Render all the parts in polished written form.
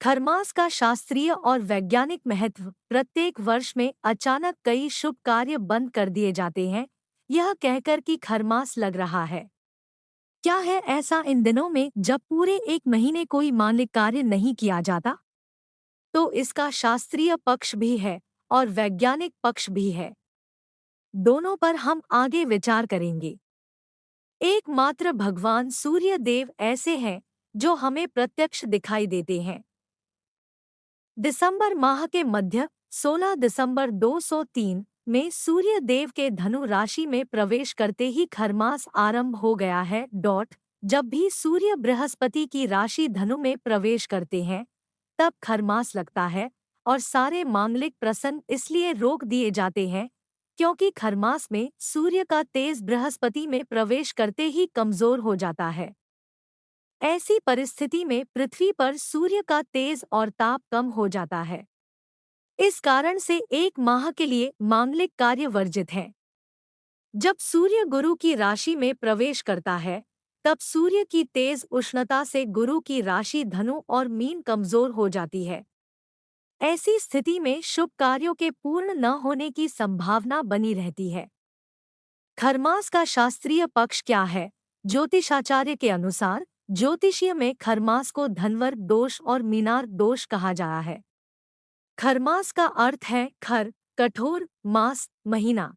खरमास का शास्त्रीय और वैज्ञानिक महत्व। प्रत्येक वर्ष में अचानक कई शुभ कार्य बंद कर दिए जाते हैं, यह कहकर कि खरमास लग रहा है। क्या है ऐसा इन दिनों में जब पूरे एक महीने कोई मांगलिक कार्य नहीं किया जाता? तो इसका शास्त्रीय पक्ष भी है और वैज्ञानिक पक्ष भी है। दोनों पर हम आगे विचार करेंगे। एकमात्र भगवान सूर्य देव ऐसे हैं जो हमें प्रत्यक्ष दिखाई देते हैं। दिसंबर माह के मध्य 16 दिसंबर 203 में सूर्य देव के धनु राशि में प्रवेश करते ही खरमास आरंभ हो गया है। जब भी सूर्य बृहस्पति की राशि धनु में प्रवेश करते हैं तब खरमास लगता है और सारे मांगलिक प्रसंग इसलिए रोक दिए जाते हैं क्योंकि खरमास में सूर्य का तेज बृहस्पति में प्रवेश करते ही कमजोर हो जाता है। ऐसी परिस्थिति में पृथ्वी पर सूर्य का तेज और ताप कम हो जाता है। इस कारण से एक माह के लिए मांगलिक कार्य वर्जित हैं। जब सूर्य गुरु की राशि में प्रवेश करता है तब सूर्य की तेज उष्णता से गुरु की राशि धनु और मीन कमजोर हो जाती है। ऐसी स्थिति में शुभ कार्यों के पूर्ण न होने की संभावना बनी रहती है। खरमास का शास्त्रीय पक्ष क्या है? ज्योतिषाचार्य के अनुसार ज्योतिषीय में खरमास को धनवर दोष और मीनार दोष कहा जाता है। खरमास का अर्थ है खर, कठोर, मास, महीना,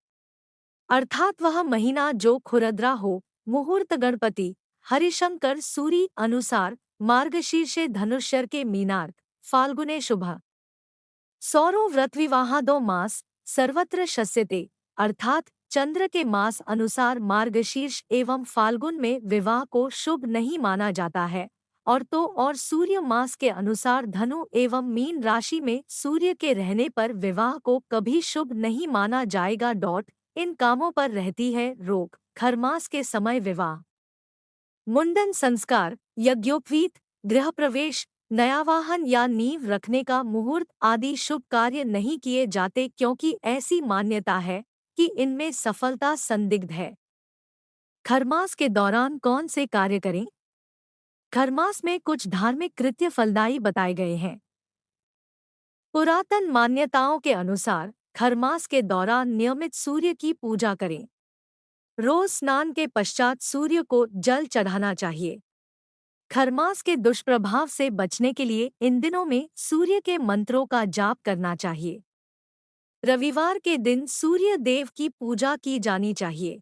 अर्थात वह महीना जो खुरदरा हो। मुहूर्त गणपति हरिशंकर सूरी अनुसार मार्गशीर्षे धनुष्यर के मीनार्क फाल्गुने शुभ सौरो व्रत विवाहादो मास सर्वत्र शस्यते, अर्थात चंद्र के मास अनुसार मार्गशीर्ष एवं फाल्गुन में विवाह को शुभ नहीं माना जाता है। और सूर्य मास के अनुसार धनु एवं मीन राशि में सूर्य के रहने पर विवाह को कभी शुभ नहीं माना जाएगा। इन कामों पर रहती है रोक। खरमास के समय विवाह, मुंडन संस्कार, यज्ञोपवीत, गृह प्रवेश, नया वाहन या नींव रखने का मुहूर्त आदि शुभ कार्य नहीं किए जाते क्योंकि ऐसी मान्यता है कि इनमें सफलता संदिग्ध है। खरमास के दौरान कौन से कार्य करें? खरमास में कुछ धार्मिक कृत्य फलदायी बताए गए हैं। पुरातन मान्यताओं के अनुसार खरमास के दौरान नियमित सूर्य की पूजा करें। रोज स्नान के पश्चात सूर्य को जल चढ़ाना चाहिए। खरमास के दुष्प्रभाव से बचने के लिए इन दिनों में सूर्य के मंत्रों का जाप करना चाहिए। रविवार के दिन सूर्य देव की पूजा की जानी चाहिए।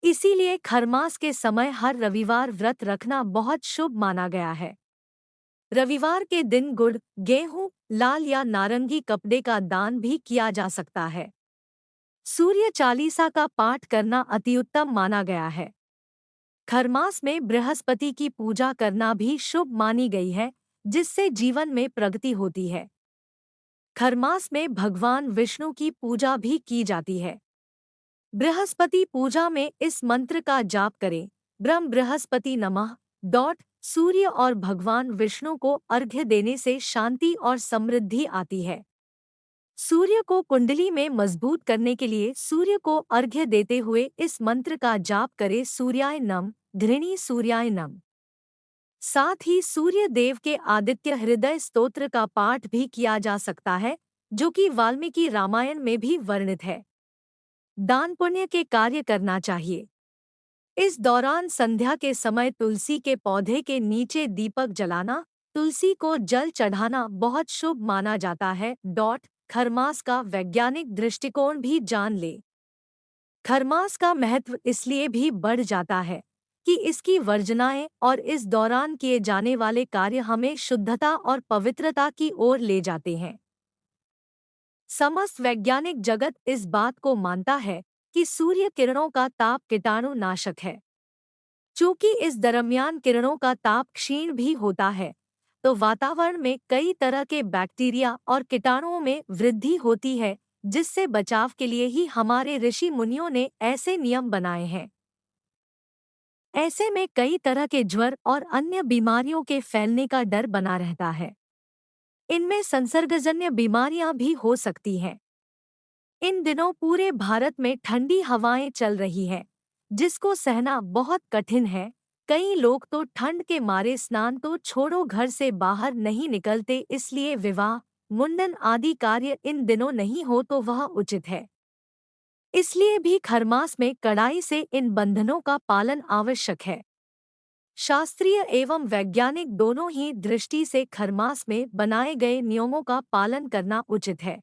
इसीलिए खरमास के समय हर रविवार व्रत रखना बहुत शुभ माना गया है। रविवार के दिन गुड़, गेहूं, लाल या नारंगी कपड़े का दान भी किया जा सकता है। सूर्य चालीसा का पाठ करना अतिउत्तम माना गया है। खरमास में बृहस्पति की पूजा करना भी शुभ मानी गई है, जिससे जीवन में प्रगति होती है। खरमास में भगवान विष्णु की पूजा भी की जाती है। बृहस्पति पूजा में इस मंत्र का जाप करें, ब्रह्म बृहस्पति नमः। सूर्य और भगवान विष्णु को अर्घ्य देने से शांति और समृद्धि आती है। सूर्य को कुंडली में मजबूत करने के लिए सूर्य को अर्घ्य देते हुए इस मंत्र का जाप करें, सूर्याय नम, घृणी सूर्याय नम। साथ ही सूर्य देव के आदित्य हृदय स्तोत्र का पाठ भी किया जा सकता है, जो कि वाल्मीकि रामायण में भी वर्णित है। दान पुण्य के कार्य करना चाहिए। इस दौरान संध्या के समय तुलसी के पौधे के नीचे दीपक जलाना, तुलसी को जल चढ़ाना बहुत शुभ माना जाता है। खरमास का वैज्ञानिक दृष्टिकोण भी जान ले। खरमास का महत्व इसलिए भी बढ़ जाता है कि इसकी वर्जनाएं और इस दौरान किए जाने वाले कार्य हमें शुद्धता और पवित्रता की ओर ले जाते हैं। समस्त वैज्ञानिक जगत इस बात को मानता है कि सूर्य किरणों का ताप कीटाणु नाशक है। चूंकि इस दरमियान किरणों का ताप क्षीण भी होता है, तो वातावरण में कई तरह के बैक्टीरिया और कीटाणुओं में वृद्धि होती है, जिससे बचाव के लिए ही हमारे ऋषि मुनियों ने ऐसे नियम बनाए हैं। ऐसे में कई तरह के ज्वर और अन्य बीमारियों के फैलने का डर बना रहता है। इनमें संसर्गजन्य बीमारियां भी हो सकती हैं। इन दिनों पूरे भारत में ठंडी हवाएं चल रही हैं, जिसको सहना बहुत कठिन है। कई लोग तो ठंड के मारे स्नान तो छोड़ो घर से बाहर नहीं निकलते, इसलिए विवाह, मुंडन आदि कार्य इन दिनों नहीं हो तो वह उचित है। इसलिए भी खरमास में कड़ाई से इन बंधनों का पालन आवश्यक है। शास्त्रीय एवं वैज्ञानिक दोनों ही दृष्टि से खरमास में बनाए गए नियमों का पालन करना उचित है।